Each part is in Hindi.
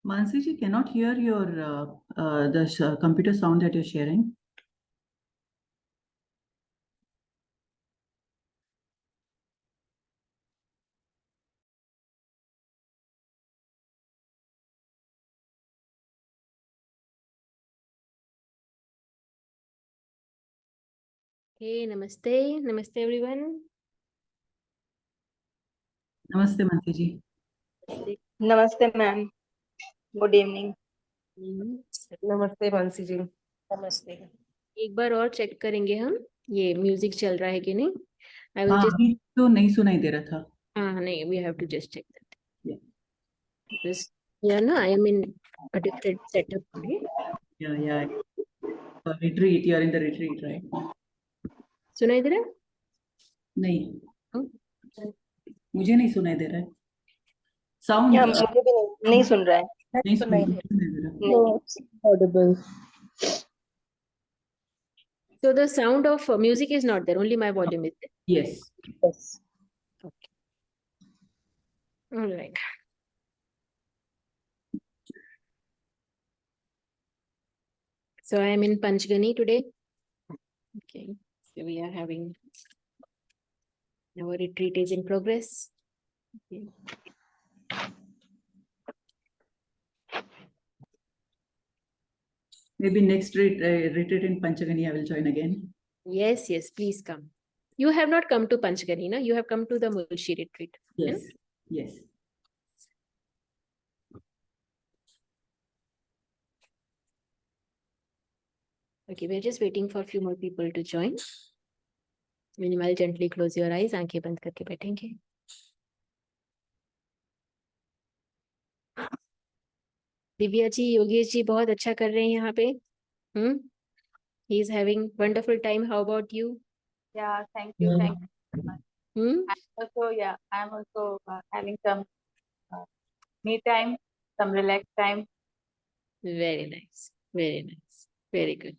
Mansi ji, cannot hear your computer sound that you're sharing. Okay, namaste. Namaste, everyone. Namaste, Mansi ji. Namaste. नमस्ते मैम, गुड इवनिंग। नमस्ते मानसी जी। नमस्ते। एक बार और चेक करेंगे हम, ये म्यूजिक चल रहा है कि नहीं। आई विल हाँ, जस्ट, अभी तो नहीं सुनाई दे रहा था। हाँ नहीं, we have to just check that. Yeah. Because yeah, no, I am in a different setup today. Yeah. Retreat. You're in the retreat, right? सुनाई दे रहा है? नहीं, हाँ? मुझे नहीं सुनाई दे रहा है। साउंड या मुझे भी नहीं सुन रहा है। नहीं सुनाई दे रहा। नहीं। Audible. So the sound of music is not there, only my volume is there. Yes. Yes. Okay. All right. So I am in Panchgani today. Okay. So we are having, our retreat is in progress. Okay. Maybe next retreat in Panchagani I will join again. Yes, please come. You have not come to Panchgani, no? You have come to the Mulshi retreat. Yes. Yes. Okay, we're just waiting for a few more people to join. Meanwhile, gently close your eyes, आंखें बंद करके बैठेंगे. दिव्या जी, योगेश जी बहुत अच्छा कर रहे हैं यहाँ पे. He is having wonderful time. How about you? Yeah, thank you. Thank you. I'm also having some me time, some relax time. Very nice. Very nice. Very good.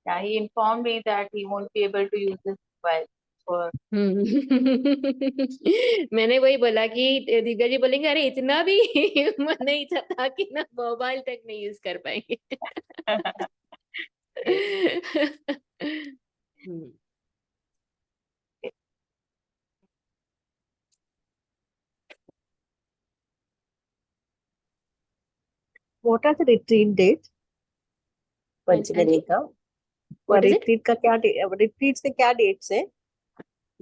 Yeah, he informed me that he won't be able to use this mobile for. मैंने वही बोला कि दिव्या जी बोलेंगे अरे इतना भी मन नहीं था कि ना मोबाइल तक नहीं यूज कर पाएंगे. What are the retreat dates? Panchgani का What is it? retreat का क्या retreat से क्या dates है?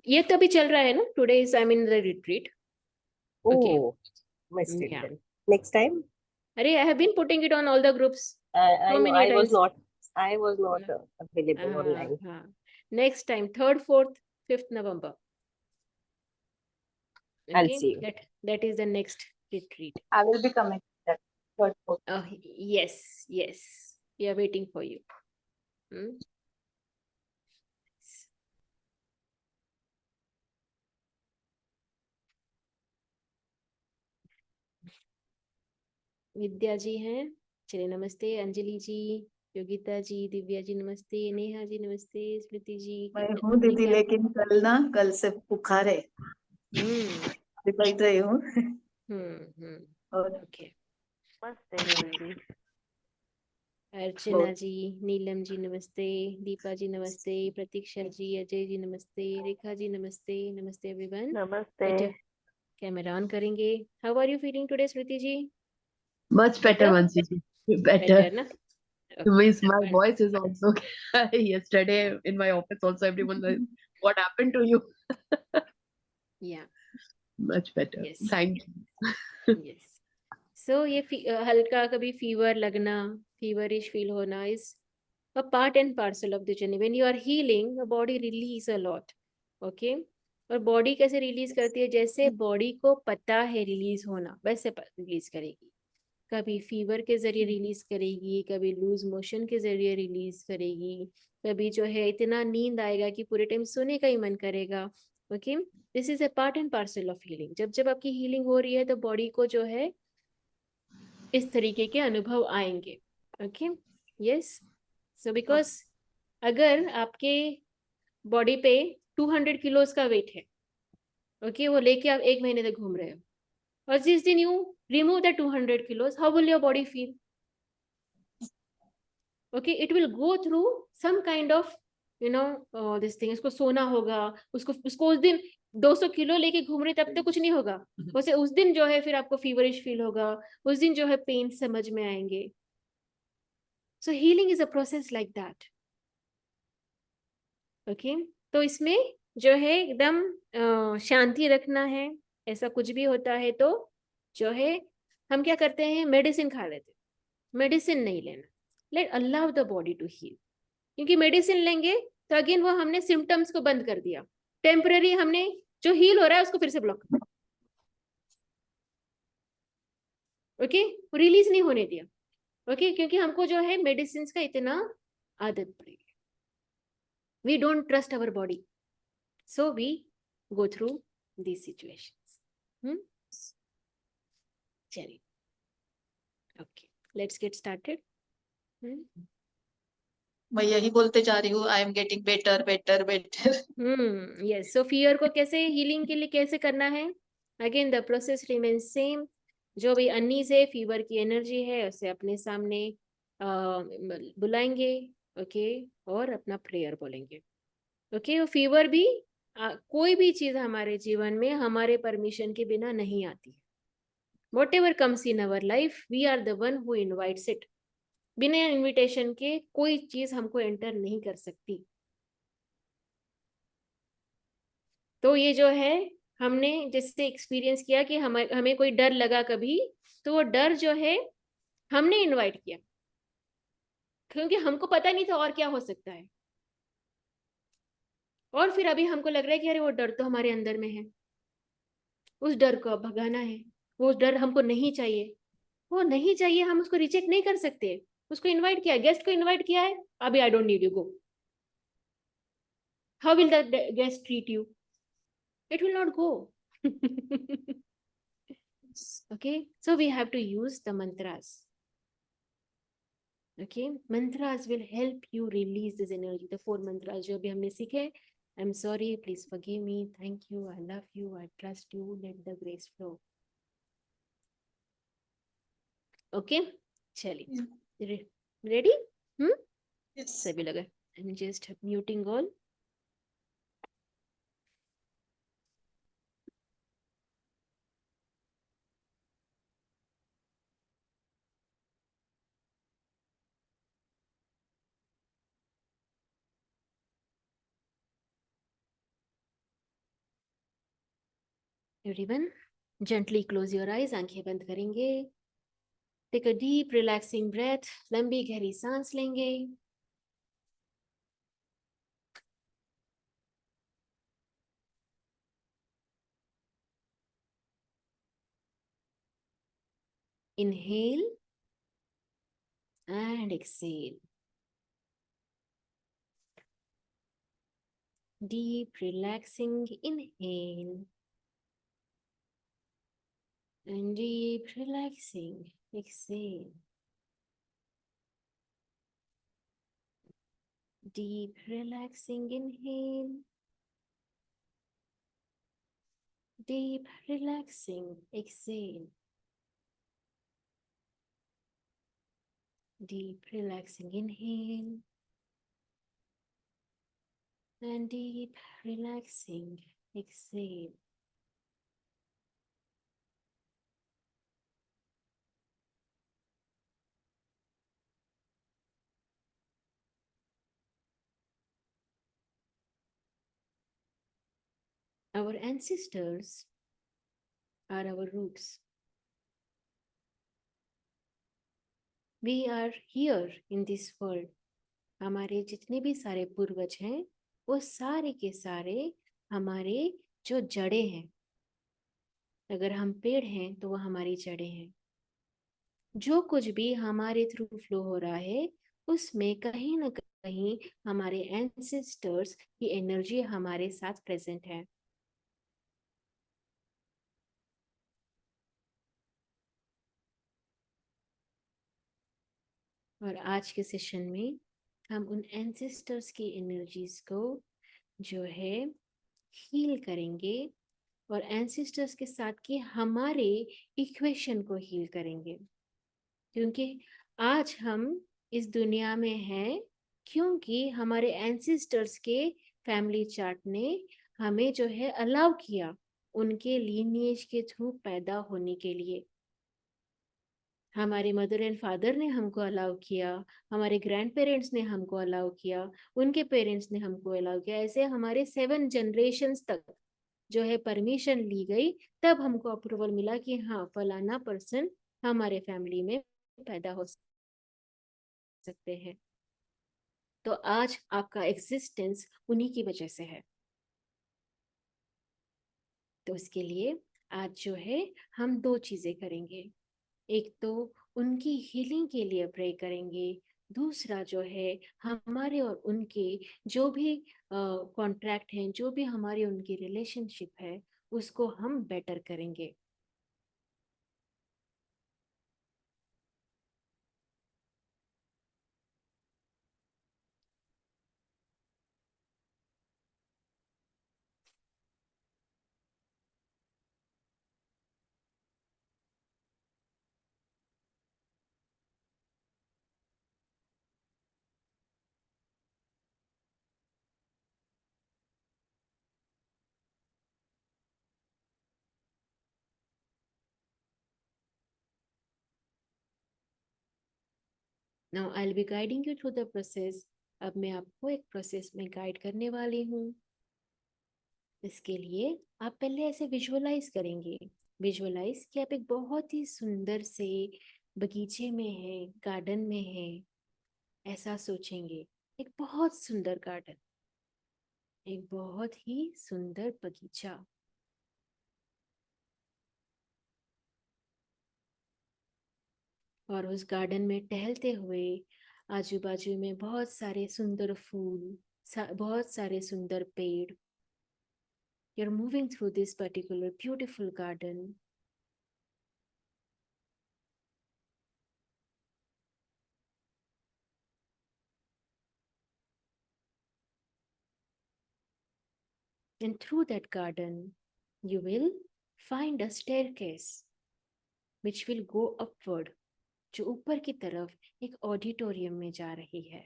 ये तो अभी चल रहा है ना. Today is I'm in the retreat. Okay. Oh, missed it Yeah. then. Next time. अरे I have been putting it on all the groups. I How many was times? not available online. Next time, 3rd, 4th, 5th November. I'll Okay, see. that is the next retreat. I will be coming. That third, fourth. Oh, yes. We are waiting for you. विद्या जी हैं. चलिए, नमस्ते. अंजलि जी, योगिता जी, दिव्या जी नमस्ते, नेहा जी नमस्ते, स्मृति जी. मैं हूँ दीदी, लेकिन कल से बुखार है. बैठ रही हूँ. ओके. अर्चना जी, नीलम जी नमस्ते, दीपा जी नमस्ते, प्रतीक्षा जी, अजय जी नमस्ते, रेखा जी नमस्ते. नमस्ते एवरीवन. नमस्ते. कैमरा ऑन करेंगे. How are you feeling today Smriti ji? Much better, Mansi ji. Better. ना? Means my voice is also yesterday in my office also everyone was, what happened to you? Yeah. Much better. Yes. Thank you. Yes. So ये हल्का कभी फीवर लगना, फीवरिश फील होना is a part and parcel of the journey. When you are healing, the body release a lot. Okay? और बॉडी कैसे रिलीज करती है? जैसे बॉडी को पता है रिलीज होना, वैसे रिलीज करेगी. कभी फीवर के जरिए रिलीज करेगी, कभी लूज मोशन के जरिए रिलीज करेगी, कभी जो है इतना नींद आएगा कि पूरे टाइम सोने का ही मन करेगा. Okay, this is a part and parcel of healing. जब जब आपकी हीलिंग हो रही है तो बॉडी को जो है इस तरीके के अनुभव आएंगे. Okay, yes. सो बिकॉज अगर आपके बॉडी पे 200 किलोज का वेट है, ओके, वो लेके आप 1 महीने तक घूम रहे हो, और जिस दिन you remove the 200 kilos, how will your body feel? Okay, it will go through some kind of this thing. इसको सोना होगा, उसको उस दिन 200 किलो लेके घूम रहे तब तक कुछ नहीं होगा, वैसे उस दिन जो है फिर आपको फीवरिश फील होगा, उस दिन जो है पेन समझ में आएंगे. So healing is a process like that. Okay, तो इसमें जो है एकदम शांति रखना है. ऐसा कुछ भी होता है तो जो है हम क्या करते हैं, मेडिसिन खा लेते हैं. मेडिसिन नहीं लेना. Let allow the body to heal. क्योंकि मेडिसिन लेंगे तो अगेन वो हमने सिम्टम्स को बंद कर दिया. टेम्पररी हमने जो हील हो रहा है उसको फिर से ब्लॉक. ओके, रिलीज नहीं होने दिया. ओके, क्योंकि हमको जो है मेडिसिन का इतना आदत पड़ गई. We don't trust our body, so we go through these situations. चलिए, ओके, लेट्स गेट स्टार्टेड. मैं यही बोलते जा रही हूँ, I am getting better better better. Yes. So fear को कैसे हीलिंग के लिए कैसे करना है? Again the process remains same. जो भी अनईज है, फीवर की एनर्जी है, उसे अपने सामने बुलाएंगे. ओके, और अपना प्रेयर बोलेंगे. ओके, और फीवर भी कोई भी चीज हमारे जीवन में हमारे परमिशन के बिना नहीं आती. Whatever comes in our life, we are the one who invites it. बिना इनविटेशन के कोई चीज हमको एंटर नहीं कर सकती. तो ये जो है हमने जैसे एक्सपीरियंस किया कि हमें कोई डर लगा कभी, तो वो डर जो है हमने इनवाइट किया, क्योंकि हमको पता नहीं था और क्या हो सकता है. और फिर अभी हमको लग रहा है कि अरे वो डर तो हमारे अंदर में है, उस डर को अब भगाना है. वो डर हमको नहीं चाहिए, वो नहीं चाहिए. हम उसको रिजेक्ट नहीं कर सकते. उसको इनवाइट किया, गेस्ट को इनवाइट किया है, अभी I don't need you, go. How will the guest treat you? It will not go. Okay, so we have to use the mantras. Okay, mantras will help you release this energy. The 4 mantras जो भी हमने सीखे. I'm sorry, please forgive me, thank you, I love you, I trust you, let the grace flow. Okay, चलिए, ready? सभी लगे. I'm just muting all. Everyone, gently close your eyes. आंखें बंद करेंगे. Take a deep relaxing breath. लंबी गहरी सांस लेंगे. Inhale and exhale. Deep relaxing inhale and deep relaxing exhale. Deep relaxing inhale. Deep relaxing exhale. Deep relaxing inhale and deep relaxing exhale. Our ancestors are our roots. We are here in this world. हमारे जितने भी सारे पूर्वज हैं, वो सारे के सारे हमारे जो जड़ें हैं. अगर हम पेड़ हैं तो वो हमारी जड़ें हैं. जो कुछ भी हमारे थ्रू फ्लो हो रहा है, उसमें कहीं ना कहीं हमारे एंसेस्टर्स की एनर्जी हमारे साथ प्रेजेंट है. और आज के सेशन में हम उन एंसेस्टर्स की एनर्जीज को जो है हील करेंगे और एंसिस्टर्स के साथ की हमारे इक्वेशन को हील करेंगे, क्योंकि आज हम इस दुनिया में हैं क्योंकि हमारे एंसिस्टर्स के फैमिली चार्ट ने हमें जो है अलाउ किया उनके लीनिएज के थ्रू पैदा होने के लिए। हमारे मदर एंड फादर ने हमको अलाउ किया, हमारे ग्रैंड पेरेंट्स ने हमको अलाउ किया, उनके पेरेंट्स ने हमको अलाउ किया, ऐसे हमारे 7 जनरेशन्स तक जो है परमिशन ली गई, तब हमको अप्रूवल मिला कि हाँ फलाना पर्सन हमारे फैमिली में पैदा हो सकते हैं। तो आज आपका एग्जिस्टेंस उन्हीं की वजह से है। तो इसके लिए आज जो है हम 2 चीजें करेंगे, एक तो उनकी हीलिंग के लिए प्रे करेंगे, दूसरा जो है हमारे और उनके जो भी कॉन्ट्रैक्ट हैं, जो भी हमारी उनकी रिलेशनशिप है, उसको हम बेटर करेंगे। Now I'll be guiding you through the process. अब मैं आपको एक प्रोसेस में गाइड करने वाली हूँ। इसके लिए आप पहले ऐसे विजुअलाइज करेंगे, विजुअलाइज कि आप एक बहुत ही सुंदर से बगीचे में हैं, गार्डन में हैं, ऐसा सोचेंगे। एक बहुत सुंदर गार्डन, एक बहुत ही सुंदर बगीचा, और उस गार्डन में टहलते हुए आजू बाजू में बहुत सारे सुंदर फूल, बहुत सारे सुंदर पेड़। You're moving through this particular beautiful garden. And through that garden, you will find a staircase which will go upward, जो ऊपर की तरफ एक ऑडिटोरियम में जा रही है।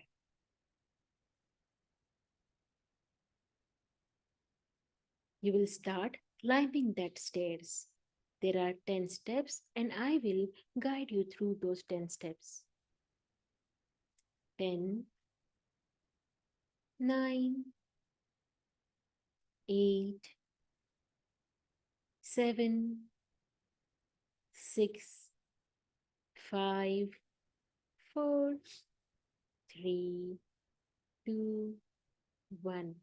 You will start climbing that stairs. There are 10 steps and I will guide you through those 10 steps. 10, 9, 8, 7, 6, 5, 4, 3, 2, 1.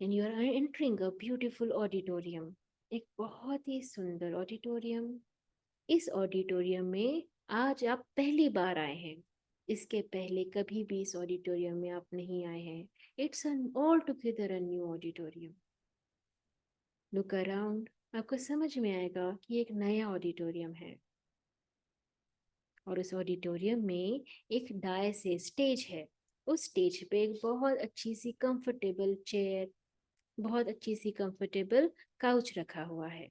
And you are entering a beautiful auditorium. एक बहुत ही सुंदर ऑडिटोरियम। इस ऑडिटोरियम में आज आप पहली बार आए हैं, इसके पहले कभी भी इस ऑडिटोरियम में आप नहीं आए हैं। It's an all together a new auditorium. Look around, आपको समझ में आएगा कि एक नया ऑडिटोरियम है, और उस ऑडिटोरियम में एक डाय से स्टेज है। उस स्टेज पे एक बहुत अच्छी सी कंफर्टेबल चेयर, बहुत अच्छी सी कंफर्टेबल काउच रखा हुआ है।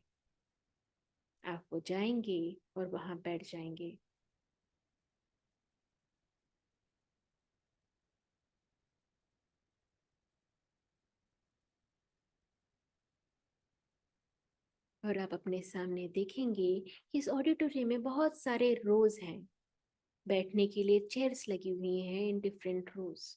आप वो जाएंगे और वहां बैठ जाएंगे। और आप अपने सामने देखेंगे कि इस ऑडिटोरियम में बहुत सारे रोज हैं, बैठने के लिए चेयर्स लगी हुई हैं इन डिफरेंट रोज।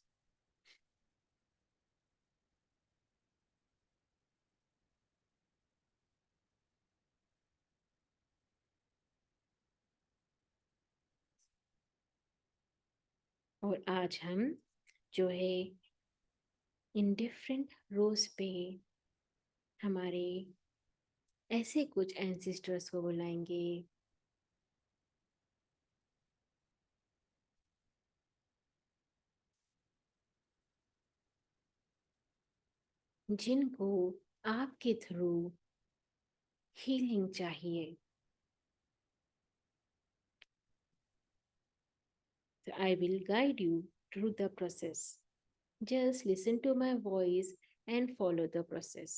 और आज हम जो है इन डिफरेंट रोज पे हमारे ऐसे कुछ एंसेस्टर्स को बुलाएंगे जिनको आपके थ्रू हीलिंग चाहिए। So I will guide you through the process. Just listen to my voice and follow the process.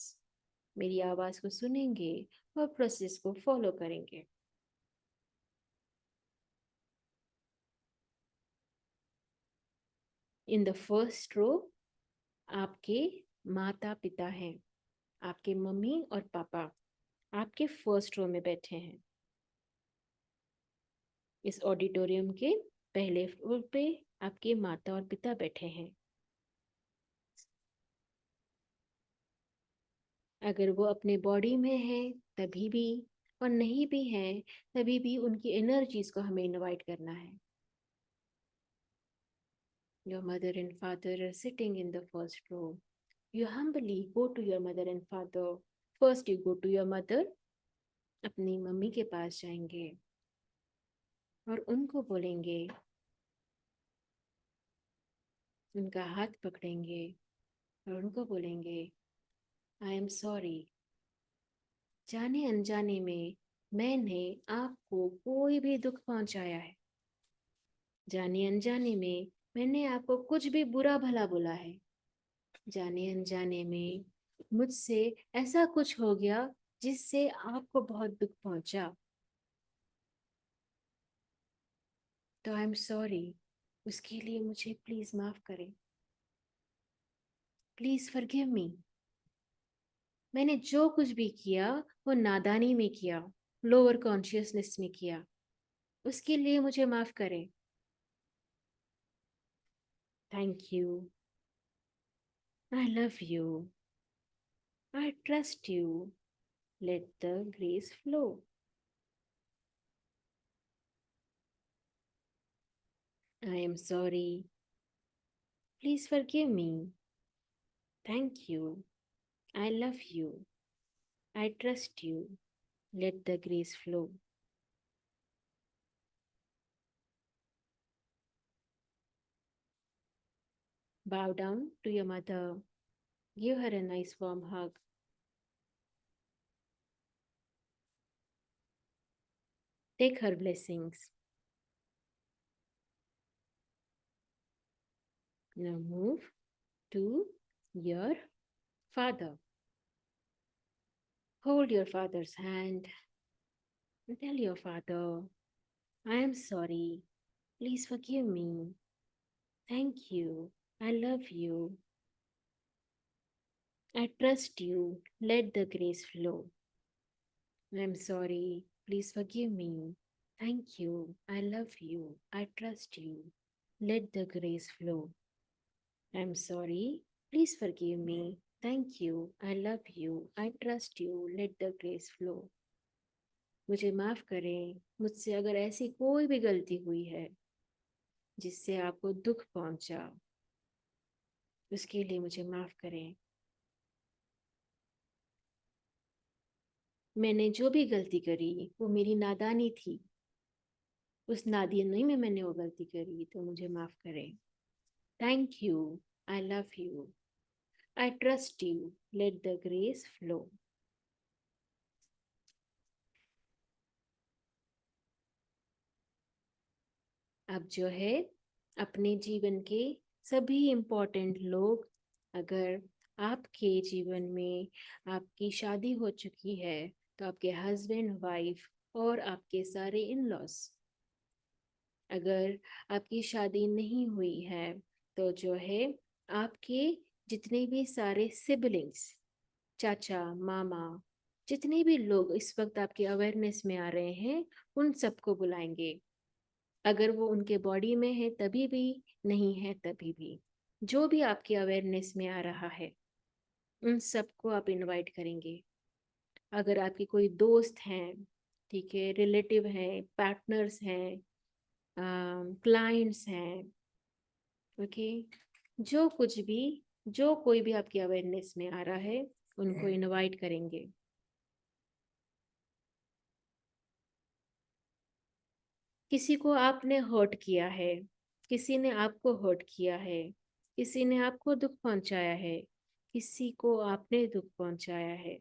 मेरी आवाज को सुनेंगे और प्रोसेस को फॉलो करेंगे। इन द फर्स्ट रो आपके माता पिता हैं, आपके मम्मी और पापा आपके फर्स्ट रो में बैठे हैं। इस ऑडिटोरियम के पहले फ्लोर पे आपके माता और पिता बैठे हैं। अगर वो अपने बॉडी में है तभी भी, और नहीं भी है तभी भी, उनकी एनर्जीज को हमें इनवाइट करना है। Your mother and father are sitting in the first row. You humbly go to your mother and father. First you go to your mother. अपनी मम्मी के पास जाएंगे और उनको बोलेंगे, उनका हाथ पकड़ेंगे और उनको बोलेंगे, आई एम सॉरी। जाने अनजाने में मैंने आपको कोई भी दुख पहुंचाया है। जाने अनजाने में मैंने आपको कुछ भी बुरा भला बोला है। जाने अनजाने में मुझसे ऐसा कुछ हो गया जिससे आपको बहुत दुख पहुंचा। तो आई एम सॉरी, उसके लिए मुझे प्लीज माफ करें। Please forgive me. मैंने जो कुछ भी किया वो नादानी में किया, लोअर कॉन्शियसनेस में किया, उसके लिए मुझे माफ करें। Thank you. I love you. I trust you. Let the grace flow. I am sorry. Please forgive me. Thank you. I love you. I trust you. Let the grace flow. Bow down to your mother. Give her a nice warm hug. Take her blessings. Now move to your father. Hold your father's hand and tell your father, I am sorry. Please forgive me. Thank you. I love you. I trust you. Let the grace flow. I'm sorry. Please forgive me. Thank you. I love you. I trust you. Let the grace flow. I'm sorry. Please forgive me. Thank you. I love you. I trust you. Let the grace flow. मुझे माफ करें, मुझसे अगर ऐसी कोई भी गलती हुई है जिससे आपको दुख पहुंचा, उसके लिए मुझे माफ करें। मैंने जो भी गलती करी वो मेरी नादानी थी, उस नादानी में मैंने वो गलती करी, तो मुझे माफ करें। Thank you. I love you. I trust you. Let the grace flow. अब जो है अपने जीवन के सभी इम्पोर्टेंट लोग, अगर आपके जीवन में आपकी शादी हो चुकी है तो आपके हस्बैंड वाइफ और आपके सारे इन लॉज, अगर आपकी शादी नहीं हुई है तो जो है आपके जितने भी सारे सिबलिंग्स, चाचा मामा, जितने भी लोग इस वक्त आपके अवेयरनेस में आ रहे हैं, उन सबको बुलाएंगे। अगर वो उनके बॉडी में है तभी भी, नहीं है तभी भी, जो भी आपके अवेयरनेस में आ रहा है उन सबको आप इनवाइट करेंगे। अगर आपके कोई दोस्त हैं, ठीक है, रिलेटिव हैं, पार्टनर्स हैं, क्लाइंट्स हैं, ओके, जो कुछ भी, जो कोई भी आपके अवेयरनेस में आ रहा है उनको इनवाइट करेंगे। किसी को आपने हर्ट किया है, किसी ने आपको हर्ट किया है, किसी ने आपको दुख पहुंचाया है, किसी को आपने दुख पहुंचाया है,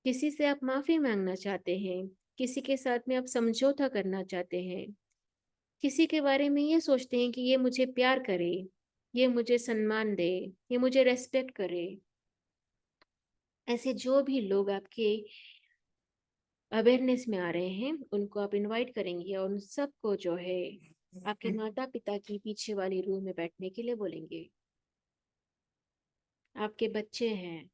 किसी से आप माफी मांगना चाहते हैं, किसी के साथ में आप समझौता करना चाहते हैं, किसी के बारे में ये सोचते हैं कि ये मुझे प्यार करे, ये मुझे सम्मान दे, ये मुझे रेस्पेक्ट करे, ऐसे जो भी लोग आपके अवेयरनेस में आ रहे हैं उनको आप इनवाइट करेंगे और उन सबको जो है आपके माता पिता की पीछे वाली रूम में बैठने के लिए बोलेंगे। आपके बच्चे हैं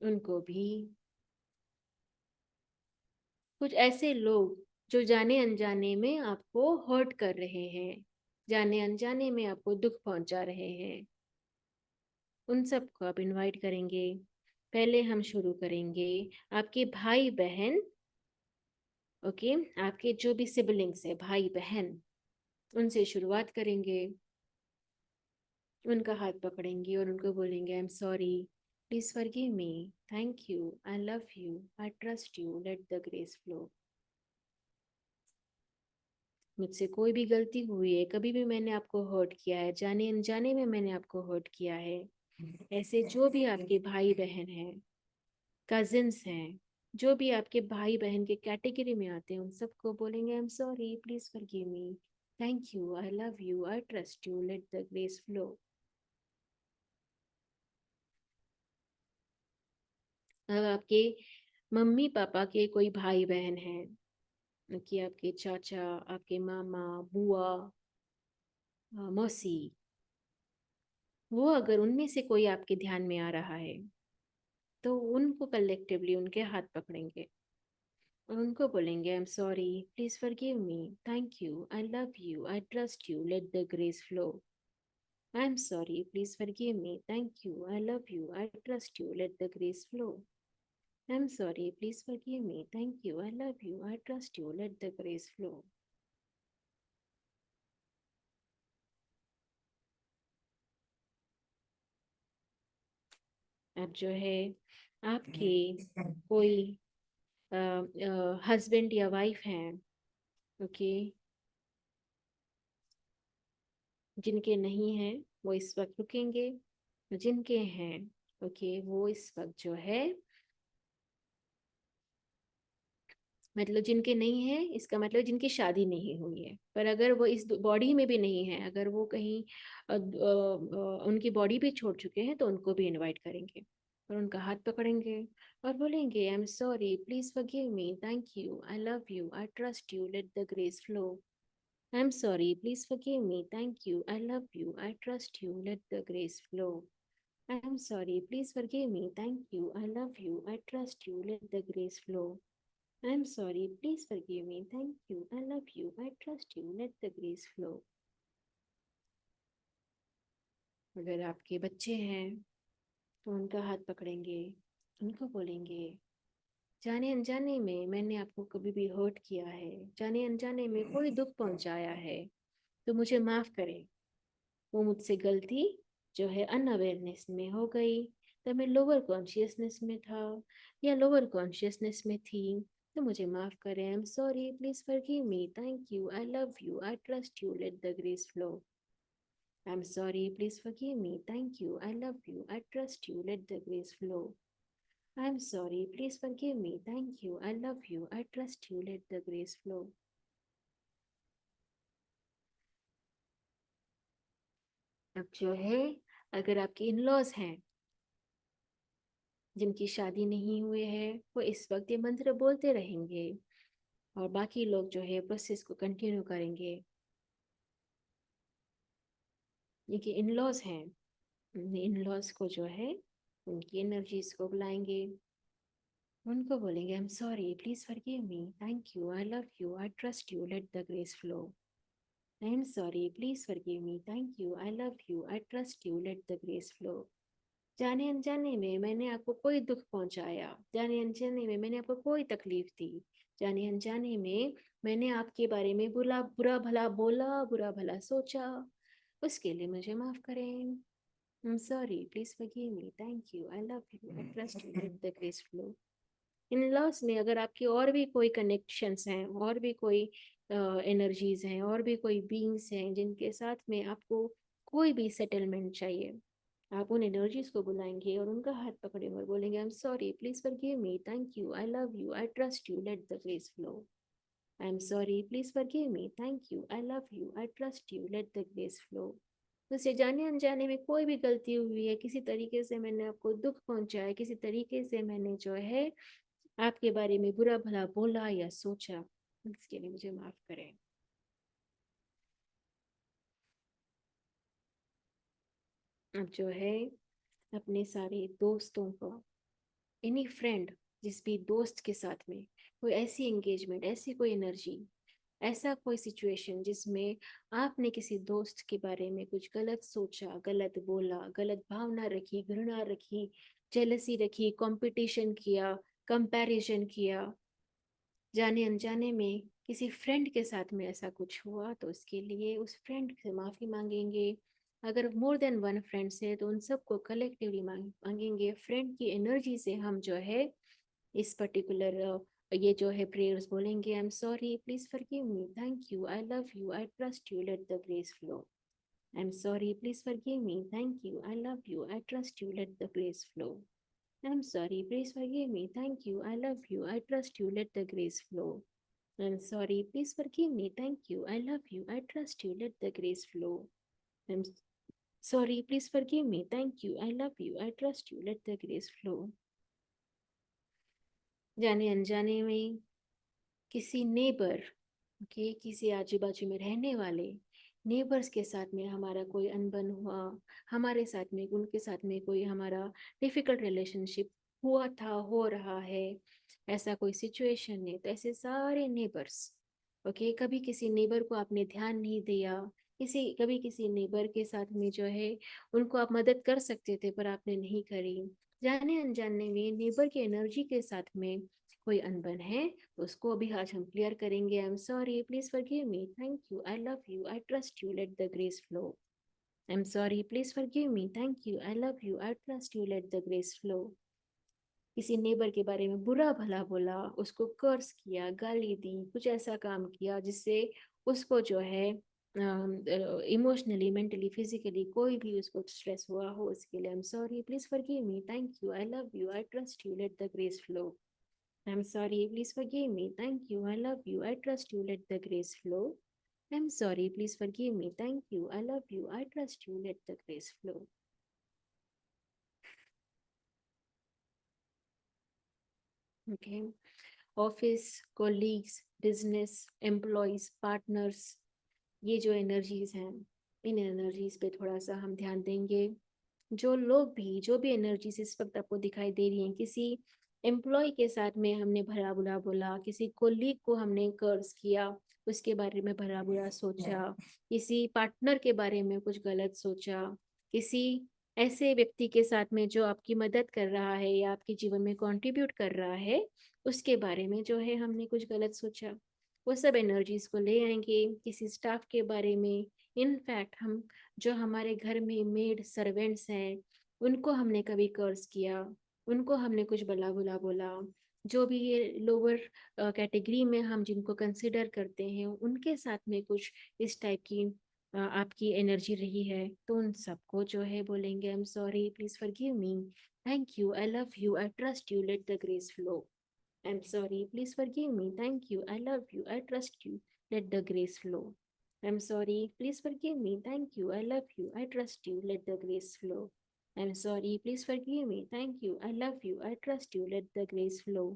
उनको भी, कुछ ऐसे लोग जो जाने अनजाने में आपको हर्ट कर रहे हैं, जाने अनजाने में आपको दुख पहुंचा रहे हैं, उन सबको आप इनवाइट करेंगे। पहले हम शुरू करेंगे आपके भाई बहन, ओके, आपके जो भी सिबलिंग्स है भाई बहन, उनसे शुरुआत करेंगे। उनका हाथ पकड़ेंगे और उनको बोलेंगे I am sorry, please forgive me, thank you, I love you, I trust you, let the grace flow. मुझसे कोई भी गलती हुई है, कभी भी मैंने आपको हर्ट किया है, जाने अनजाने में मैंने आपको हर्ट किया है, ऐसे जो भी आपके भाई बहन हैं, कजिन्स हैं, जो भी आपके भाई बहन के कैटेगरी में आते हैं, उन सबको बोलेंगे I am sorry, please forgive me, thank you, I love you, I trust you, let the grace flow. अब आपके मम्मी पापा के कोई भाई बहन हैं कि आपके चाचा, आपके मामा, बुआ, मौसी, वो अगर उनमें से कोई आपके ध्यान में आ रहा है तो उनको कलेक्टिवली उनके हाथ पकड़ेंगे और उनको बोलेंगे I am sorry, please forgive me, thank you, I love you, I trust you, let the grace flow. I am sorry, please forgive me, thank you, I love you, I trust you, let the grace flow. I'm sorry, please forgive me. Thank you. I love you. I trust you. Let the grace flow. अब जो है आपके कोई हस्बैंड या वाइफ हैं, ओके, जिनके नहीं हैं वो इस वक्त रुकेंगे, जिनके हैं ओके वो इस वक्त जो है, मतलब जिनके नहीं है इसका मतलब जिनकी शादी नहीं हुई है, पर अगर वो इस बॉडी में भी नहीं है, अगर वो कहीं उनकी बॉडी भी छोड़ चुके हैं तो उनको भी इनवाइट करेंगे और उनका हाथ पकड़ेंगे और बोलेंगे I am sorry, please forgive me, thank you, I love you, I trust you, let the grace flow. I am sorry, please forgive me, thank you, I love you, I trust you, let the grace flow. I am sorry, please forgive me, thank you, I love you, I trust you, let the grace flow. I'm sorry, please forgive me. Thank you. I love you. I trust you. Let the grace flow. अगर आपके बच्चे हैं तो उनका हाथ पकड़ेंगे, उनको बोलेंगे जाने अनजाने में मैंने आपको कभी भी हर्ट किया है, जाने अनजाने में कोई दुख पहुंचाया है तो मुझे माफ करें। वो मुझसे गलती जो है अनअवेयरनेस में हो गई, तब मैं लोअर कॉन्शियसनेस में था या लोअर कॉन्शियसनेस में थी, तो मुझे माफ करें। I am sorry, please forgive me, thank you, I love you, I trust you, let the grace flow. I am sorry, please forgive me, thank you, I love you, I trust you, let the grace flow. I am sorry, please forgive me, thank you, I love you, I trust you, let the grace flow. अब जो है अगर आपके इन लॉज हैं जिनकी शादी नहीं हुई है, वो इस वक्त ये मंत्र बोलते रहेंगे और बाकी लोग जो है प्रोसेस को कंटिन्यू करेंगे। ये इन लॉज हैं, इन लॉज को जो है उनकी एनर्जीज को बुलाएंगे, उनको बोलेंगे I am sorry, please forgive me, thank you, I love you, I trust you, let the grace flow. I am sorry, please forgive me, thank you, I love you, I trust you, let the grace flow. जाने अनजाने में मैंने आपको कोई दुख पहुंचाया, जाने अनजाने में मैंने आपको कोई तकलीफ दी, जाने अनजाने में मैंने आपके बारे में बुरा भला बोला, बुरा भला सोचा, उसके लिए मुझे माफ करें। I'm sorry, please forgive me, thank you, I love you, I trust you, let the grace flow। In loss में अगर आपके और भी कोई कनेक्शंस हैं, और भी कोई एनर्जीज हैं, और भी कोई बीइंग्स हैं जिनके साथ में आपको कोई भी सेटलमेंट चाहिए, आप उन एनर्जीज को बुलाएंगे और उनका हाथ पकड़ेंगे और बोलेंगे I am sorry, please forgive me, thank you, I love you, I trust you, let the grace flow. I am sorry, please forgive me, thank you, I love you, I trust you, let the grace flow. उससे जाने अनजाने में कोई भी गलती हुई है, किसी तरीके से मैंने आपको दुख पहुंचाया, किसी तरीके से मैंने जो है आपके बारे में बुरा भला बोला या सोचा, इसके लिए मुझे माफ करें। अब जो है अपने सारे दोस्तों को, एनी फ्रेंड, जिस भी दोस्त के साथ में कोई ऐसी एंगेजमेंट, ऐसी कोई एनर्जी, ऐसा कोई सिचुएशन जिसमें आपने किसी दोस्त के बारे में कुछ गलत सोचा, गलत बोला, गलत भावना रखी, घृणा रखी, जेलसी रखी, कंपटीशन किया, कंपैरिजन किया, जाने अनजाने में किसी फ्रेंड के साथ में ऐसा कुछ हुआ, तो उसके लिए उस फ्रेंड से माफ़ी मांगेंगे। अगर मोर देन वन फ्रेंड्स है तो उन सबको कलेक्टिवली मांगेंगे। फ्रेंड की एनर्जी से हम जो है इस पर्टिकुलर ये जो है प्रेयर्स बोलेंगे। I am sorry, please forgive me, thank you, I love you, I trust you, let the grace flow. I am sorry, please forgive me, thank you, I love you, I trust you, let the grace flow. I'm sorry, please forgive me. Thank you. I love you. I trust you. Let the grace flow. I'm sorry, please forgive me. Thank you. I love you. I trust you. Let the grace flow. I'm sorry, please forgive me. Thank you. I love you. I trust you. Let the grace flow. जाने अनजाने में किसी नेबर, ओके, किसी आजू बाजू में रहने वाले नेबर्स के साथ में हमारा कोई अनबन हुआ, हमारे साथ में उनके साथ में कोई हमारा डिफिकल्ट रिलेशनशिप हुआ था, हो रहा है, ऐसा कोई सिचुएशन है, तो ऐसे सारे नेबर्स, ओके, कभी किसी नेबर को आपने ध्यान नहीं दिया, कभी किसी नेबर के साथ में जो है उनको आप मदद कर सकते थे पर आपने नहीं करी, जाने अनजाने में नेबर की एनर्जी के साथ में कोई अनबन है, तो उसको अभी आज हम क्लियर करेंगे। I am sorry, please forgive me, thank you, I love you, I trust you, let the grace flow. I am sorry, please forgive me, thank you, I love you, I trust you, let the grace flow. किसी नेबर के बारे में बुरा भला बोला, उसको कर्स किया, गाली दी, कुछ ऐसा काम किया जिससे उसको जो है इमोशनली, मेंटली, फिजिकली कोई भी उसको स्ट्रेस हुआ हो, उसके लिए I am sorry, please forgive me, thank you, I love you, I trust you, let the grace flow. I'm sorry, please forgive me. Thank you. I love you. I trust you. Let the grace flow. I'm sorry, please forgive me. Thank you. I love you. I trust you. Let the grace flow. Okay. Office, colleagues, business, employees, partners, ये जो एनर्जीज हैं, इन एनर्जीज पे थोड़ा सा हम ध्यान देंगे। जो लोग भी, जो भी एनर्जीज इस वक्त आपको दिखाई दे रही हैं, किसी एम्प्लॉय के साथ में हमने भला बुरा बोला, किसी कोलीग को हमने कर्ज किया, उसके बारे में भला बुरा सोचा, किसी पार्टनर के बारे में कुछ गलत सोचा, किसी ऐसे व्यक्ति के साथ में जो आपकी मदद कर रहा है या आपके जीवन में कंट्रीब्यूट कर रहा है, उसके बारे में जो है हमने कुछ गलत सोचा, वो सब एनर्जीज को ले आएंगे। किसी स्टाफ के बारे में, इनफैक्ट हम जो हमारे घर में मेड सर्वेंट्स हैं, उनको हमने कभी कर्ज किया, उनको हमने कुछ भला बुरा बोला, जो भी ये लोअर कैटेगरी में हम जिनको कंसिडर करते हैं, उनके साथ में कुछ इस टाइप की आपकी एनर्जी रही है, तो उन सबको जो है बोलेंगे I am sorry, please forgive me, thank you, I love you, I trust you, let the grace flow. I am sorry, please forgive me, thank you, I love you, I trust you, let the grace flow. I'm sorry, please forgive me, thank you, I love you, I trust you, let the grace flow. I'm sorry, please forgive me, thank you, I love you, I trust you, let the grace flow.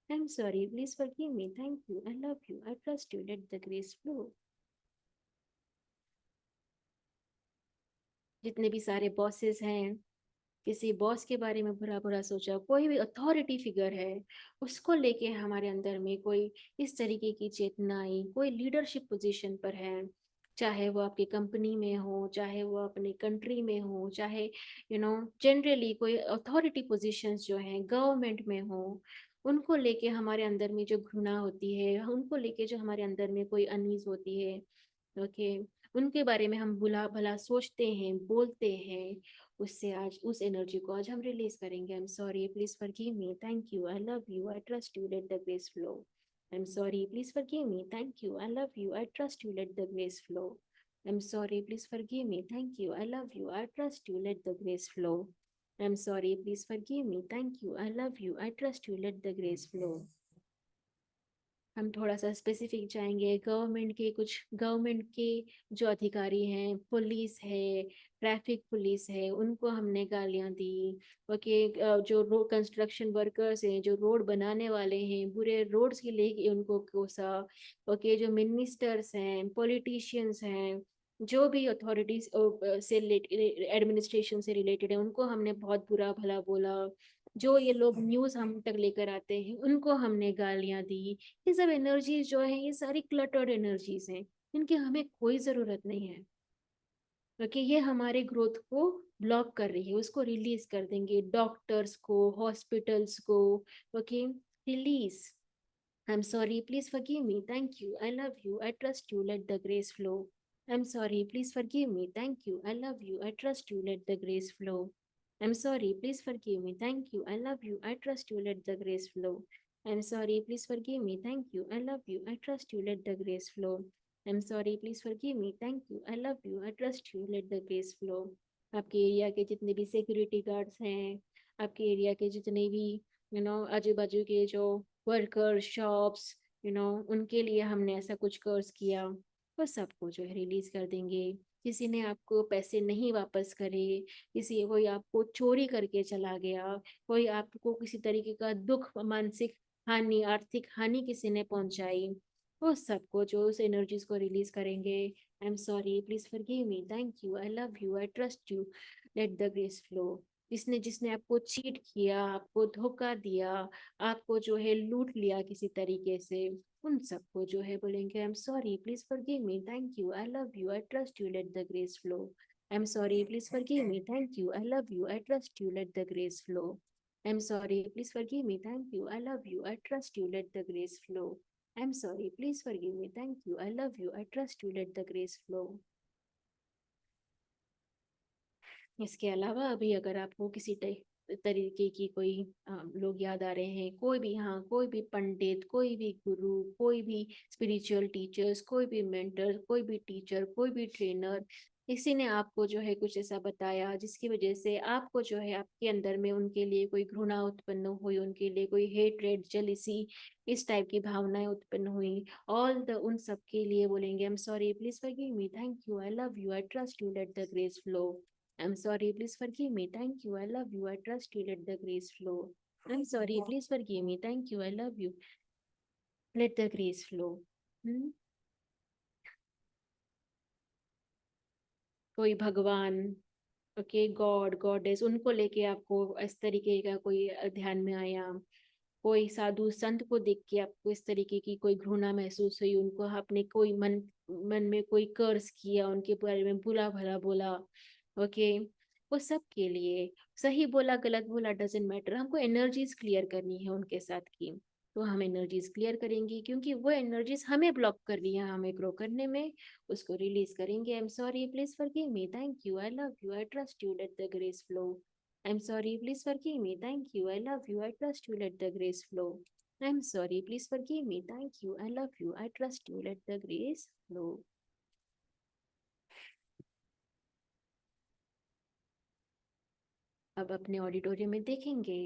I'm sorry, please forgive me, thank you, I love you, I trust you, let the grace flow. जितने भी सारे बॉसेस हैं, किसी बॉस के बारे में बुरा बुरा सोचा, कोई भी अथॉरिटी फिगर है, उसको लेके हमारे अंदर में कोई इस तरीके की चेतना आई, कोई लीडरशिप पोजीशन पर है, चाहे वो आपकी कंपनी में हो, चाहे वो अपनी कंट्री में हो, चाहे जनरली कोई अथॉरिटी पोजीशंस जो हैं गवर्नमेंट में हो, उनको लेके हमारे अंदर में जो घृणा होती है, उनको लेके जो हमारे अंदर में कोई अनईज होती है, ओके, उनके बारे में हम बुरा भला सोचते हैं, बोलते हैं, उससे आज उस एनर्जी को आज हम रिलीज करेंगे। I am sorry, please forgive me, thank you, I love you, I trust you, let the grace flow. I am sorry, please forgive me, thank you, I love you, I trust you, let the grace flow. I am sorry, please forgive me, thank you, I love you, I trust you, let the grace flow. I am sorry, please forgive me, thank you, I love you, I trust you, let the grace flow. हम थोड़ा सा स्पेसिफिक जाएंगे। गवर्नमेंट के जो अधिकारी हैं, पुलिस है, ट्रैफिक पुलिस है, उनको हमने गालियां दी। ओके, जो रोड कंस्ट्रक्शन वर्कर्स हैं, जो रोड बनाने वाले हैं, बुरे रोड्स के लिए उनको कोसा। ओके, जो मिनिस्टर्स हैं, पॉलिटिशियंस हैं, जो भी अथॉरिटीज से एडमिनिस्ट्रेशन से रिलेटेड है, उनको हमने बहुत बुरा भला बोला। जो ये लोग न्यूज़ हम तक लेकर आते हैं, उनको हमने गालियां दी। ये सब एनर्जीज जो है, ये सारी क्लटर्ड एनर्जीज हैं, इनकी हमें कोई ज़रूरत नहीं है। क्योंकि ये हमारे ग्रोथ को ब्लॉक कर रही है, उसको रिलीज कर देंगे। डॉक्टर्स को, हॉस्पिटल्स को, okay, release. I'm sorry, please forgive me. Thank you. I love you. I trust you. Let the grace flow. I'm sorry, please forgive me. Thank you. I love you. I trust you. Let the grace flow. I'm sorry, please forgive me. Thank you. I love you. I trust you. Let the grace flow. I'm sorry, please forgive me. Thank you. I love you. I trust you. Let the grace flow. I'm sorry, please forgive me. Thank you. I love you. I trust you. Let the grace flow. आपके एरिया के जितने भी सिक्योरिटी गार्ड्स हैं, आपके एरिया के जितने भी आजू बाजू के जो वर्कर शॉप्स, उनके लिए हमने ऐसा कुछ कोर्स किया, वो सबको जो है रिलीज कर देंगे। किसी ने आपको पैसे नहीं वापस करे, कोई आपको चोरी करके चला गया, कोई आपको किसी तरीके का दुख, मानसिक हानि, आर्थिक हानि किसी ने पहुंचाई, वो सबको जो उस एनर्जीज को रिलीज करेंगे। I am sorry, please forgive me, thank you, I love you, I trust you, let the grace flow. जिसने आपको चीट किया, आपको धोखा दिया, आपको जो है लूट लिया किसी तरीके से, उन सबको जो है बोलेंगे I am sorry, please forgive me, thank you, I love you, I trust you, let the grace flow. I am sorry, please forgive me, thank you, I love you, I trust you, let the grace flow. I am sorry, please forgive me, thank you, I love you, I trust you, let the grace flow. I am sorry, please forgive me, thank you, I love you, I trust you, let the grace flow. इसके अलावा अभी अगर आपको किसी तरीके की कोई लोग याद आ रहे हैं, कोई भी, हाँ, कोई भी पंडित, कोई भी गुरु, कोई भी स्पिरिचुअल टीचर्स, कोई भी मेंटर, कोई भी टीचर, कोई भी ट्रेनर, किसी ने आपको जो है कुछ ऐसा बताया जिसकी वजह से आपको जो है आपके अंदर में उनके लिए कोई घृणा उत्पन्न हुई, उनके लिए कोई हेट्रेड, जेलिसी, इस टाइप की भावनाएं उत्पन्न हुई, उन सब के लिए बोलेंगे I am sorry, please forgive me, thank you, I love you, I trust you, let the grace flow. I'm sorry, please forgive me. Thank you. I love you. I trust you. Let the grace flow. I'm sorry, please forgive me. Thank you. I love you. Let the grace flow. कोई भगवान, ओके, गॉड, गॉडेस, उनको लेके आपको इस तरीके का कोई ध्यान में आया, कोई साधु संत को देख के आपको इस तरीके की कोई घृणा महसूस हुई, उनको आपने कोई मन में कोई कर्ज किया, उनके बारे में बुरा भला बोला, ओके, वो सब के लिए सही बोला गलत बोला डजेंट मैटर, हमको एनर्जीज क्लियर करनी है उनके साथ की, तो हम एनर्जीज क्लियर करेंगे, क्योंकि वो एनर्जीज हमें ब्लॉक कर रही है हमें ग्रो करने में, उसको रिलीज करेंगे। I am sorry, please forgive me, thank you, I love you, I trust you, let the grace flow. I'm sorry, please forgive me. Thank you. I love you. I trust you. Let the grace flow. I'm sorry, please forgive me. Thank you. I love you. I trust you. Let the grace flow. अब अपने ऑडिटोरियम में देखेंगे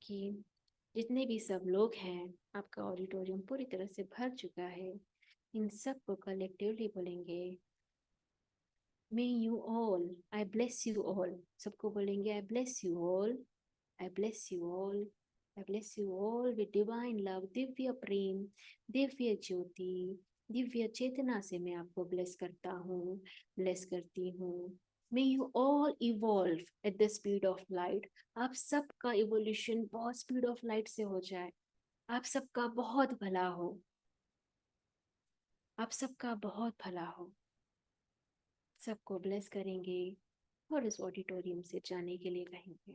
कि जितने भी सब लोग हैं, आपका ऑडिटोरियम पूरी तरह से भर चुका है। इन सबको कलेक्टिवली बोलेंगे May you all, I bless you all. सबको बोलेंगे I bless you all, I bless you all, I bless you all with divine love, Divya प्रेम, दिव्य ज्योति, दिव्य चेतना से मैं आपको ब्लेस करता हूँ, ब्लेस करती हूँ। May you all evolve at the speed of light. आप सबका evolution बहुत speed of light से हो जाए, आप सबका बहुत भला हो, आप सबका बहुत भला हो। सबको ब्लेस करेंगे और इस ऑडिटोरियम से जाने के लिए कहेंगे।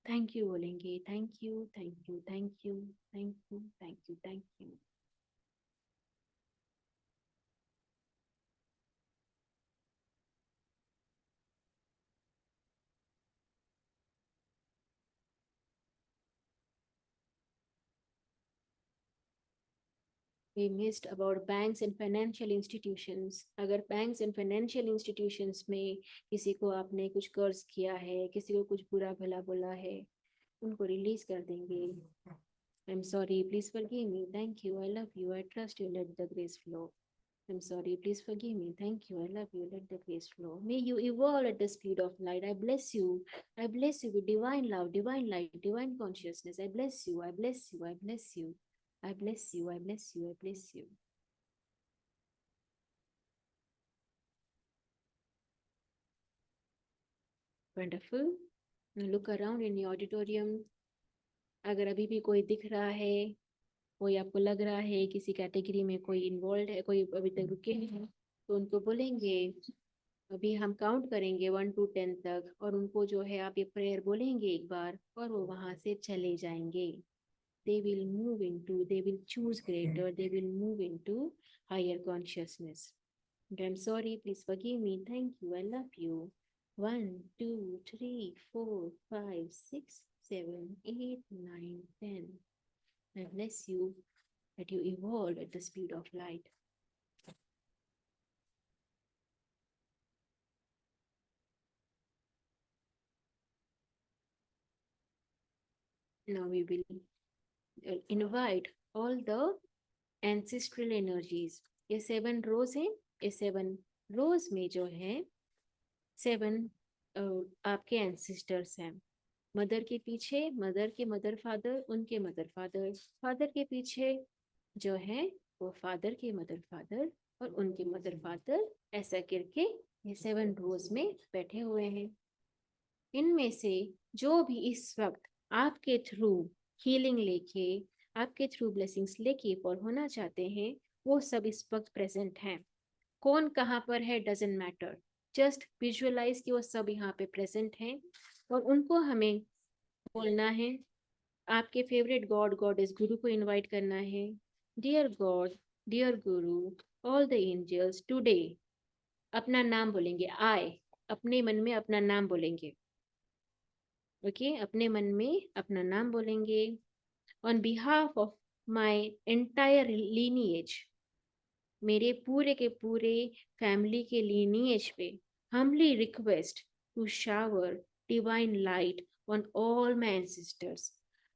थैंक यू बोलेंगे, thank you, thank you, thank you, thank you, thank you, thank you. We missed about banks and financial institutions. अगर banks and financial institutions में किसी को आपने कुछ कर्ज किया है, किसी को कुछ बुरा भला बोला है, उनको रिलीज कर देंगे। I'm sorry, please forgive me. Thank you, I love you, I trust you, let the grace flow. I'm sorry, please forgive me. Thank you, I love you, let the grace flow. May you evolve at the speed of light. I bless you. I bless you with divine love, divine light, divine consciousness. I bless you, I bless you, I bless you. I bless you, I bless you, I bless you. Wonderful. Now look around in the auditorium. अगर अभी भी कोई दिख रहा है, कोई आपको लग रहा है किसी कैटेगरी में कोई इन्वॉल्व है, कोई अभी तक रुके हैं, तो उनको बोलेंगे, अभी हम काउंट करेंगे 1 to 10 तक, और उनको जो है आप ये प्रेयर बोलेंगे एक बार, और वो वहां से चले जाएंगे. They will move into, they will choose greater, they will move into higher consciousness. And I'm sorry, please forgive me. Thank you, I love you. 1, 2, 3, 4, 5, 6, 7, 8, 9, 10. I bless you that you evolve at the speed of light. Now we will invite all the ancestral energies. ये 7 rows हैं. ये 7 rows में जो है 7 आपके ancestors हैं. मदर के पीछे मदर के मदर फादर, उनके मदर फादर, फादर के पीछे जो है वो फादर के मदर फादर और उनके मदर फादर, ऐसा करके ये 7 rows में बैठे हुए हैं. इनमें से जो भी इस वक्त आपके थ्रू हीलिंग लेके, आपके थ्रू ब्लेसिंग्स लेके फॉल होना चाहते हैं, वो सब इस वक्त प्रेजेंट हैं. कौन कहाँ पर है डजेंट मैटर, जस्ट विजुअलाइज कि वो सब यहाँ पे प्रेजेंट हैं, और उनको हमें बोलना है. आपके फेवरेट गॉड गॉडेस गुरु को इनवाइट करना है. Dear God, dear Guru, all the angels today, अपना नाम बोलेंगे. आई, अपने मन में अपना नाम बोलेंगे. ओके, अपने मन में अपना नाम बोलेंगे. On behalf of my entire lineage, मेरे पूरे के पूरे फैमिली के लीनिएज पे humbly request to shower divine light on all my ancestors.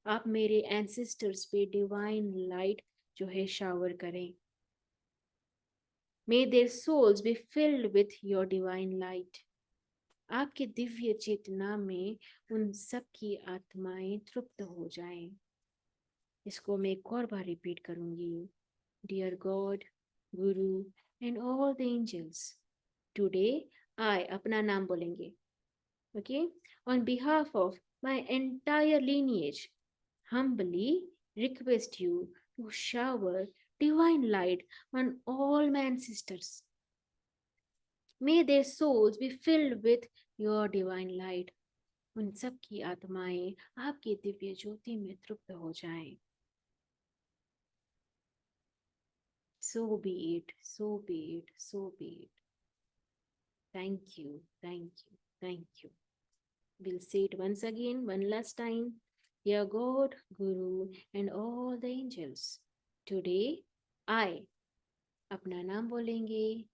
आप मेरे ancestors पे divine light जो है shower करें. May their souls be filled with your divine light. आपके दिव्य चेतना में उन सब की आत्माएं तृप्त हो जाएं. इसको मैं एक और बार रिपीट करूंगी. Dear God, Guru and all the angels, today I, अपना नाम बोलेंगे. Okay, on behalf of my entire lineage, humbly request you to shower divine light on all my ancestors. May their souls be filled with your divine light. उन सब की आत्माएं आपकी दिव्य ज्योति में तृप्त हो जाएं. So be it, so be it, so be it. Thank you, thank you, thank you. We'll say it once again, one last time. Dear God, Guru, and all the angels, today I, अपना नाम बोलेंगे,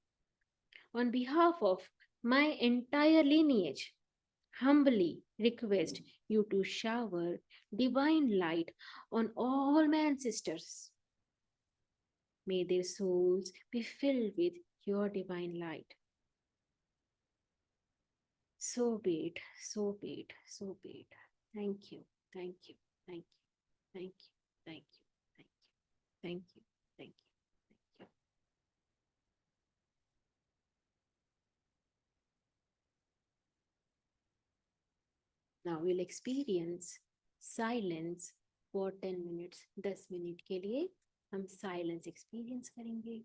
on behalf of my entire lineage, humbly request you to shower divine light on all my ancestors. May their souls be filled with your divine light. So be it, so be it, so be it. Thank you, thank you, thank you, thank you, thank you, thank you, thank you, thank you, thank you. Now we'll experience silence for 10 minutes. 10 minute के लिए हम silence experience करेंगे.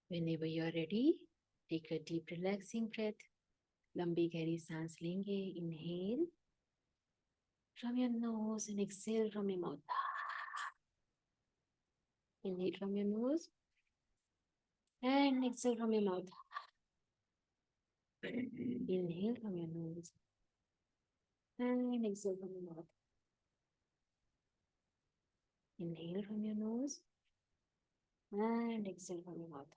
Whenever you are ready, take a deep relaxing breath. लंबी गहरी सांस लेंगे. Inhale from your nose and exhale from your mouth. Inhale from your nose and exhale from your mouth. Inhale from your nose and exhale from your mouth. Inhale from your nose and exhale from your mouth.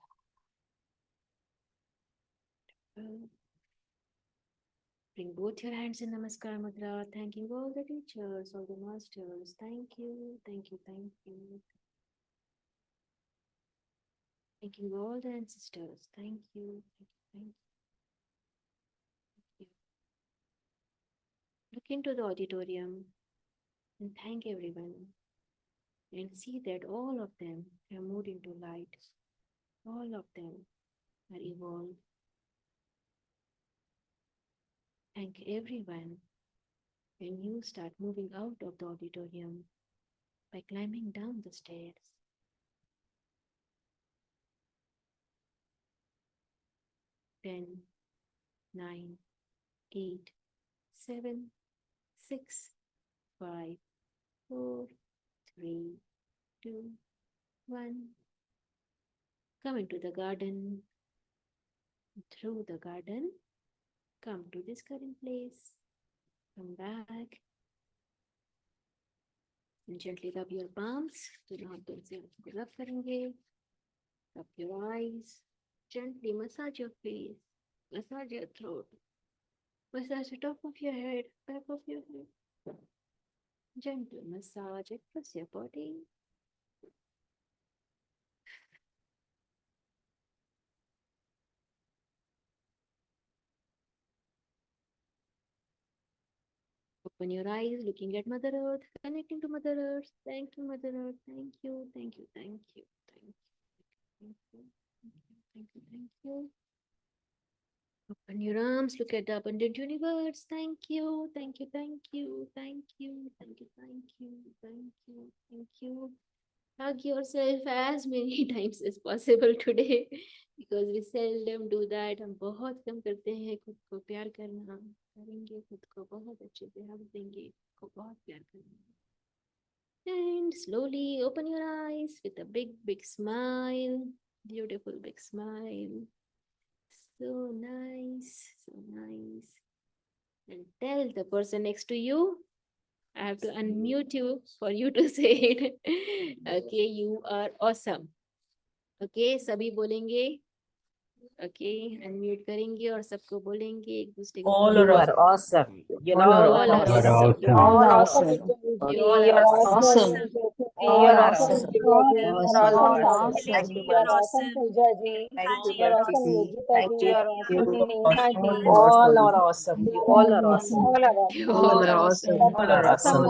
Bring both your hands in Namaskar Mudra, thanking all the teachers, all the masters. Thank you, thank you, thank you. Thanking all the ancestors. Thank you, thank you, thank you. Thank you. Look into the auditorium and thank everyone. And see that all of them have moved into light. All of them are evolved. Thank everyone when you start moving out of the auditorium by climbing down the stairs. Ten, 9, 8, 7, 6, 5, 4, 3, 2, 1. Come into the garden. Through the garden, come to this current place. Come back. And gently rub your palms. दोनों हाथों से आपको rub करेंगे. Rub your eyes. Gently massage your face. Massage your throat. Massage the top of your head, back of your head. Gentle massage across your body. Open your eyes, looking at Mother Earth, connecting to Mother Earth. Thank you, Mother Earth. Thank you, thank you, thank you, thank you, thank you, thank you, thank you. Open your arms, look at the abundant universe. Thank you, thank you, thank you, thank you, thank you, thank you, thank you, thank you. Hug yourself as many times as possible today because we seldom do that. हम बहुत कम करते हैं खुद को प्यार करना. करेंगे खुद को बहुत अच्छे से hug देंगे, खुद को बहुत प्यार करेंगे. And slowly open your eyes with a big, big smile. Beautiful big smile. So nice, so nice. And tell the person next to you, I have to unmute you for you to say it. Okay, you are awesome. Okay, सभी बोलेंगे. Okay, unmute करेंगे और सबको बोलेंगे एक दूसरे को. All You are are awesome. You know, All are awesome. awesome. All awesome. You all are awesome. Awesome. All You're are awesome. awesome. Awesome. All awesome. Thank you, You're Mom. awesome. Thank you, You're Bharti. awesome. Thank you. You're awesome. You all are awesome. You all are awesome. You All all are are awesome. awesome. All are awesome.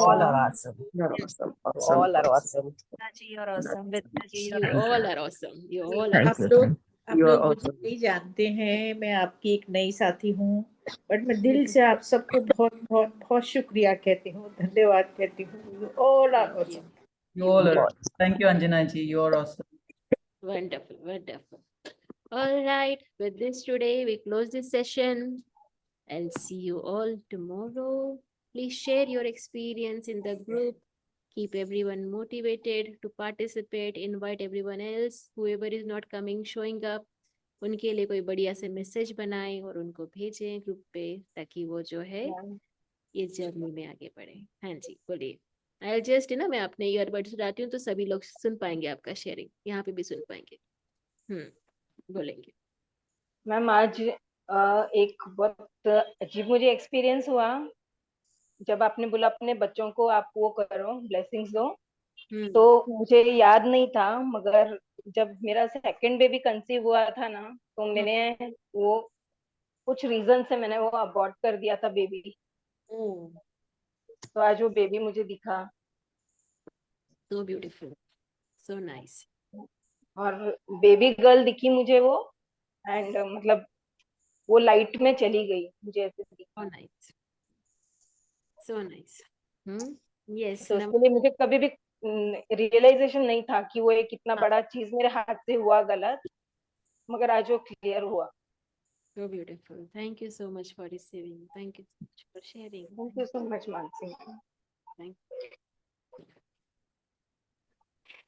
All are awesome. You're awesome. You all are awesome. You're awesome. You all are awesome. You all are आप awesome. लोग You are मुझे awesome. नहीं जानते हैं, मैं आपकी एक नई साथी हूँ, बट मैं दिल से आप सबको बहुत बहुत बहुत शुक्रिया कहती हूँ, धन्यवाद कहती हूँ. You all are Thank you. awesome. You all are. Thank you, Anjana ji. You are awesome. Wonderful, wonderful. All right, with this today we close this session. I'll see you all tomorrow. Please share your experience in the group. Keep everyone motivated to participate. Invite everyone else. Whoever is not coming, showing up. उनके लिए कोई बढ़िया से मैसेज बनाएं और उनको भेजें ग्रुप पे ताकि वो जो है ये जर्नी में आगे बढ़े. हाँ जी बोलिए. आई जस्ट ना मैं अपने ईयरबड्स डालती हूँ तो सभी लोग सुन पाएंगे आपका शेयरिंग. यहाँ पे भी सुन पाएंगे. बोलेंगे. मैम आज एक बहुत अजीब मुझे एक्सपीरियंस हुआ जब आपने बोला अपने बच्चों को आप वो करो ब्लेसिंग्स दो. तो मुझे याद नहीं था, मगर जब मेरा सेकंड बेबी कंसीव हुआ था ना तो मैंने वो कुछ रीजन से मैंने वो अबॉर्ट कर दिया था बेबी. तो आज वो बेबी मुझे दिखा. So beautiful, so nice. और बेबी गर्ल दिखी मुझे वो. एंड मतलब वो लाइट में चली गई मुझे ऐसे दिखा. So nice, so nice. Yes. तो उसके लिए मुझे कभी भी रियलाइजेशन नहीं था कि वो एक इतना बड़ा चीज मेरे हाथ से हुआ गलत. मगर आज वो क्लियर हुआ. So beautiful. Thank you so much for receiving. Thank you so much for sharing. Thank you so much, Mansi. Thank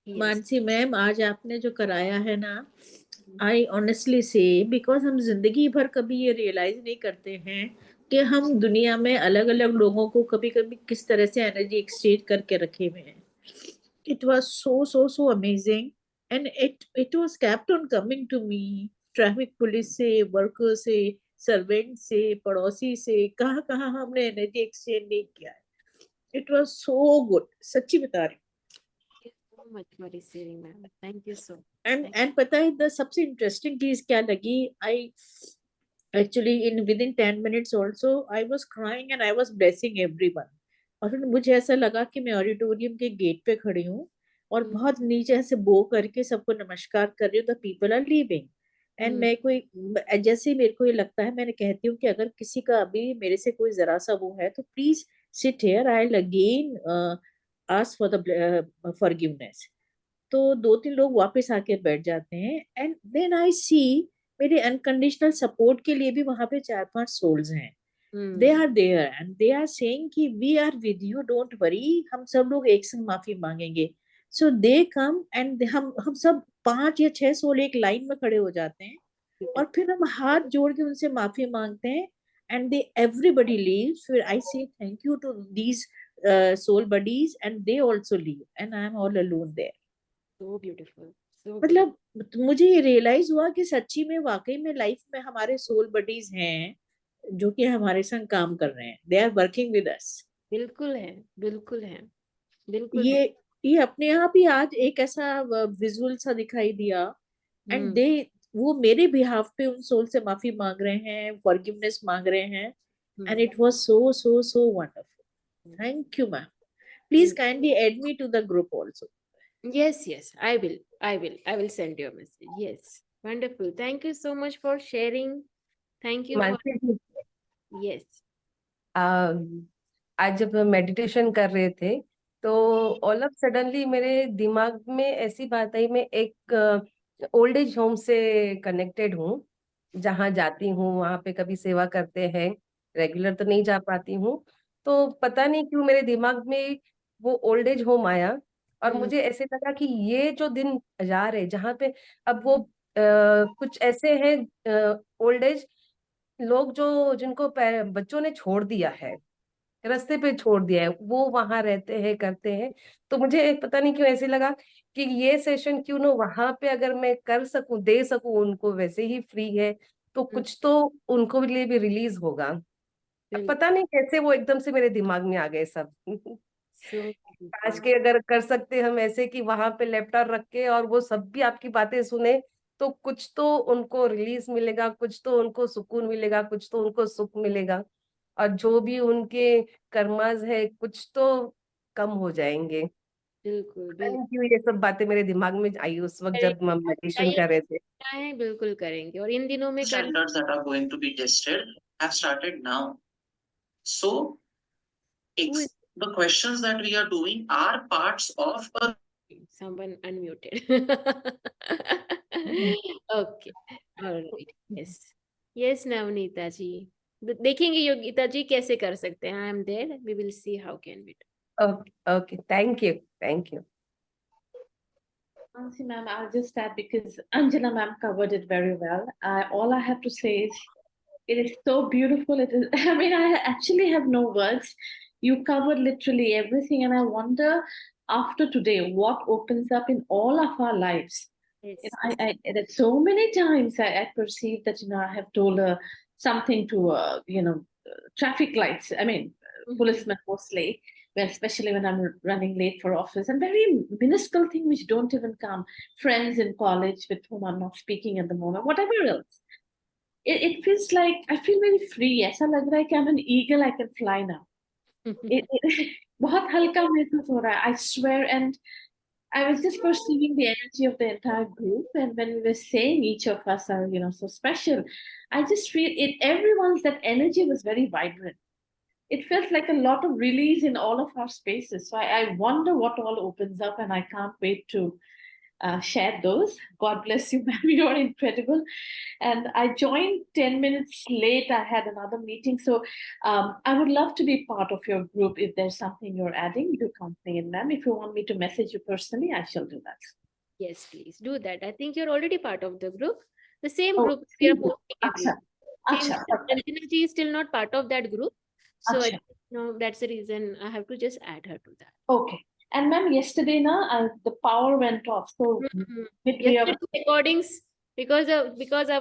Yes. Mansi ma'am, आज आपने जो कराया है ना, आई ऑनेस्टली से, बिकॉज हम जिंदगी भर कभी ये रियलाइज नहीं करते हैं कि हम दुनिया में अलग अलग लोगों को कभी कभी किस तरह से एनर्जी एक्सचेंज करके रखे हुए हैं. It was so amazing, and it was kept on coming to me. Traffic police से, वर्कर से, सर्वेंट से, पड़ोसी से, कहाँ कहाँ हमने एनर्जी एक्सचेंज नहीं किया है. इट वॉज सो गुड, सच्ची बता रही हूँ. So much for receiving, ma'am. Thank you so. And पता है द सबसे इंटरेस्टिंग चीज क्या लगी, I actually in with in 10 minutes also I was crying and I was blessing everyone. और फिर मुझे ऐसा लगा कि मैं ऑडिटोरियम के गेट पे खड़ी हूँ और बहुत नीचे ऐसे बो करके सबको नमस्कार कर रही हूँ. The people are leaving and मैं कोई, जैसे ही मेरे को ये लगता है, मैंने कहती हूँ कि अगर किसी का अभी मेरे से कोई जरा सा वो है तो please sit here, I will again ask for the forgiveness. तो 2-3 लोग वापस आके बैठ जाते हैं एंड देन आई सी मेरे अनकंडीशनल सपोर्ट के लिए भी वहां पे 4-5 सोल्स हैं. They are there and they are saying कि we are with you, don't worry, हम सब लोग एक संग माफी मांगेंगे. सो दे कम एंड हम सब 5 या 6 सोल एक लाइन में खड़े हो जाते हैं और फिर हम हाथ जोड़ के उनसे माफी मांगते हैं एंड दे एवरीबडी लीव्स. फिर I say thank you to these soul buddies and they also leave and I am all alone there. So beautiful. So मतलब मुझे ये रियलाइज हुआ कि सच्ची में वाकई में लाइफ में हमारे सोल बडीज हैं जो कि हमारे संग काम कर रहे हैं. They are working with us. बिल्कुल है, बिल्कुल है, बिल्कुल. ये अपने आप ही आज एक ऐसा विजुअल सा दिखाई दिया एंड दे, वो मेरे बिहाफ पे उन सोल से माफी मांग रहे हैं, फॉरगिवनेस मांग रहे हैं and it was so wonderful. Thank you, ma'am. Please kindly add me to the group also. Yes, I will send you a message. Yes, wonderful. Thank you so much for sharing. Thank you for, Mansi ji, yes. आज जब मेडिटेशन कर रहे थे तो ऑल ऑफ सडनली मेरे दिमाग में ऐसी बात आई, मैं एक ओल्ड एज होम से कनेक्टेड हूँ, जहाँ जाती हूँ वहां पे कभी सेवा करते हैं. रेगुलर तो नहीं जा पाती हूँ, तो पता नहीं क्यों मेरे दिमाग में वो ओल्ड एज होम आया और मुझे ऐसे लगा कि ये जो दिन जा रहे जहाँ पे अब वो कुछ ऐसे हैं ओल्ड एज लोग जो जिनको बच्चों ने छोड़ दिया है, रास्ते पे छोड़ दिया है, वो वहां रहते हैं, करते हैं. तो मुझे पता नहीं क्यों ऐसे लगा कि ये सेशन क्यों ना वहां पे अगर मैं कर सकूं, दे सकूं उनको, वैसे ही फ्री है तो कुछ तो उनको लिए भी रिलीज होगा. अब पता नहीं कैसे वो एकदम से मेरे दिमाग में आ गए सब. आज के अगर कर सकते हम ऐसे कि वहां पे लैपटॉप रख के और वो सब भी आपकी बातें सुने तो कुछ तो उनको रिलीज मिलेगा, कुछ तो उनको सुकून मिलेगा, कुछ तो उनको सुख मिलेगा, और जो भी उनके कर्माज है कुछ तो कम हो जाएंगे. बिल्कुल, थैंक यू. ये सब बातें मेरे दिमाग में आई उस वक्त जब हम मेडिटेशन कर रहे थे. बिल्कुल करेंगे और इन दिनों में standards that are going to be tested have started now. So the questions that we are doing are parts of a someone unmuted. Okay, all right. Yes, Navneeta ji. देखेंगे योगिता जी कैसे कर सकते हैं. I am there. We will see how can we do. Okay. Thank you. Nancy ma'am, I'll just add because Anjana ma'am covered it very well. All I have to say is, it is so beautiful. It is. I mean, I actually have no words. You covered literally everything, and I wonder after today what opens up in all of our lives. Yes. That so many times I perceive that I have told her something to traffic lights. I mean, policemen mostly, especially when I'm running late for office, and very minuscule thing which don't even come. Friends in college with whom I'm not speaking at the moment, whatever else. It feels like I feel very free. ऐसा लग रहा है कि I'm an eagle, I can fly now. बहुत हल्का महसूस हो रहा है, I swear. And I was just perceiving the energy of the entire group, and when we were saying each of us are, so special, I just feel it. Everyone's that energy was very vibrant. It felt like a lot of release in all of our spaces. So I wonder what all opens up, and I can't wait to share those. God bless you, ma'am. You're incredible. And I joined 10 minutes late. I had another meeting. So I would love to be part of your group. If there's something you're adding, do count me in, ma'am. If you want me to message you personally, I shall do that. Yes, please do that. I think you're already part of the group. The same Oh, group we are same group. posting every Acha, Same, acha, perfect. Ranjana ji is still not part of that group. So I Acha. no, that's the reason I have to just add her to that. Okay. And ma'am, yesterday the power went off. So Yesterday recordings, because our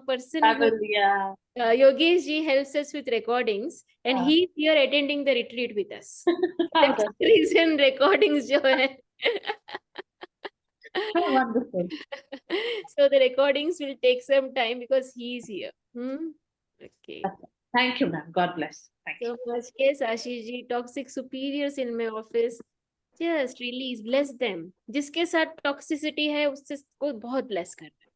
person who yeah. Yogesh ji helps us with recordings, and he's here attending the retreat with us. That's the reason recordings jo hai. Wonderful. So the recordings will take some time because he's here. Okay. Thank you, ma'am. God bless. Thank you. So much. Yes, Ashish ji, toxic superiors in my office. Just release, bless them. जिसके साथ toxicity है उससे को बहुत bless करना है.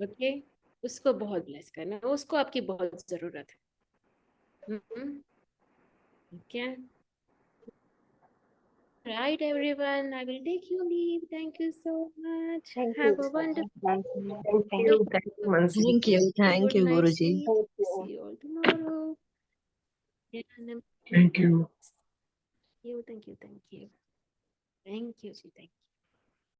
Okay? उसको बहुत bless करना है. उसको आपकी बहुत जरूरत है. Okay? Right, everyone. I will take you leave. Thank you so much. Have a wonderful Thank you, Mansi. Thank you, good night. Guruji. See you all tomorrow. Yeah, Thank you. Thank you. Thank you. Thank you, ji. Thank you.